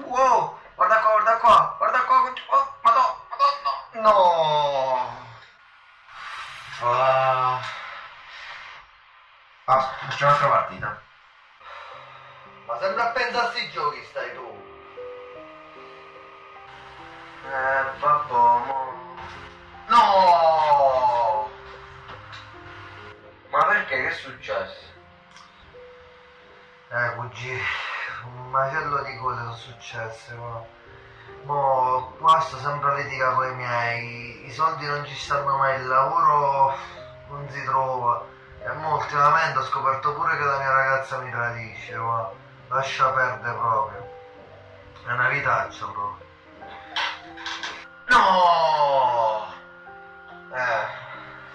Wow, guarda qua, guarda qua, guarda qua. Oh, madonna, no. Facciamo un'altra partita. Ma sempre a pensare a sti giochi stai tu. Vabbè, mo. No! Ma perché? Che è successo? Cugì, un macello di cose sono successe, qua sto sempre a litigare con i miei, i soldi non ci stanno mai, il lavoro non si trova, e mo ultimamente ho scoperto pure che la mia ragazza mi tradisce, lascia perdere proprio, è una vitaccia proprio. No!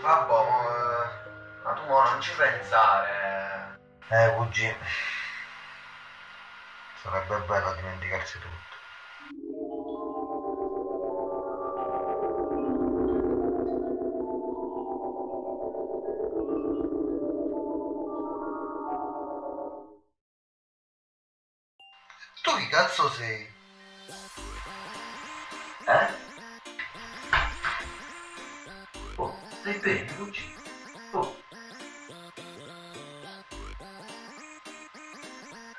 Vabbè, ma tu mo non ci pensare. Cugì, sarebbe bello dimenticarsi tutto. Tu chi cazzo sei? Oh, stai bene, cugino? Oh,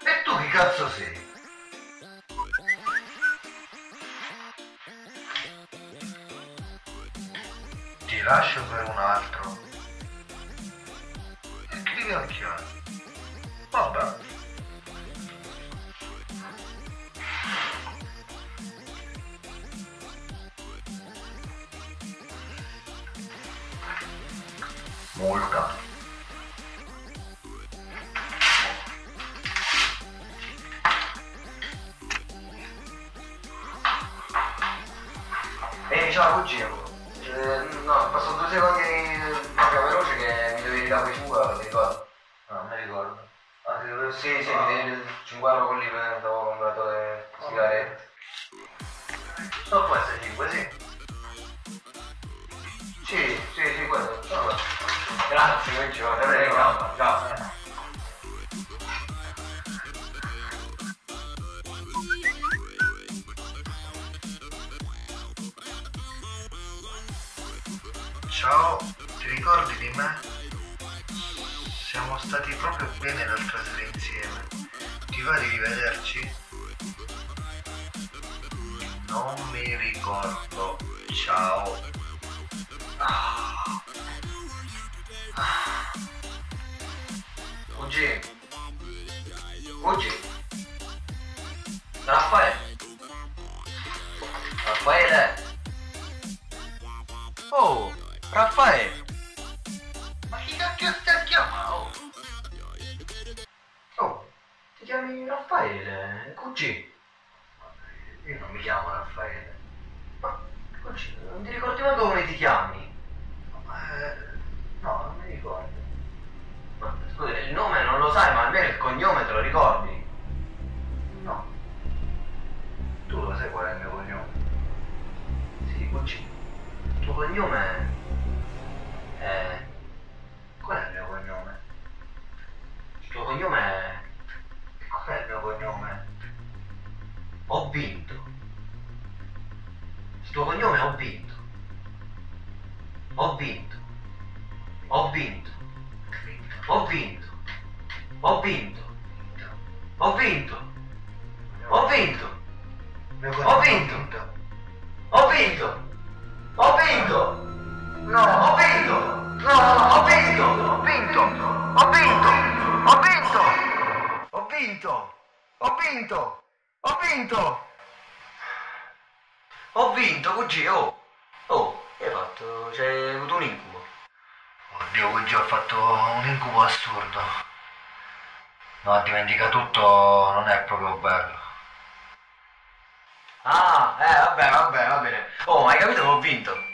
E tu chi cazzo sei? Ti lascio per un altro. Scrivi al chiaro. Vabbè. multa. Ciao cugino. No, passo 2 secondi proprio veloce che mi devi dare quei 5 euro, ti ricordo? No, non mi ricordo. Sì, mi devi 5 euro quelli per avevo comprato le sigarette. Non può essere 5, sì. Sì, quello. Grazie, prego, ciao. Ciao, ti ricordi di me? Siamo stati proprio bene l'altra sera insieme. Ti va di rivederci? Non mi ricordo. Ciao. Oggi. Raffaele. Oh, Raffaele. Ma chi cacchio stai a chiamare? Oh, ti chiami Raffaele, cugino? Io non mi chiamo Raffaele. Ma, cugino, non ti ricordi mai come ti chiami? No, non mi ricordo. Ma, scusa, il nome non lo sai, ma almeno il cognome te lo ricordi? No. Tu lo sai qual è il mio cognome? Sì, cugino. Il tuo cognome è... Qual è il mio cognome? Il tuo cognome è... Qual è il mio cognome? Ho vinto. Il tuo cognome è Ho vinto. Ho vinto. Ho vinto. Ho vinto. Ho vinto. Ho vinto. Ho vinto. Ho vinto. Ho vinto. Ho vinto. No, Ho vinto. no, Ho vinto. ho vinto, ho vinto, ho vinto, ho vinto, ho vinto, ho vinto. Ho vinto, cugino. Oh, che hai fatto? C'hai avuto un incubo. Oddio, oggi ho fatto un incubo assurdo. No, dimentica tutto, non è proprio bello. Ah, vabbè, va bene. Oh, ma hai capito che ho vinto?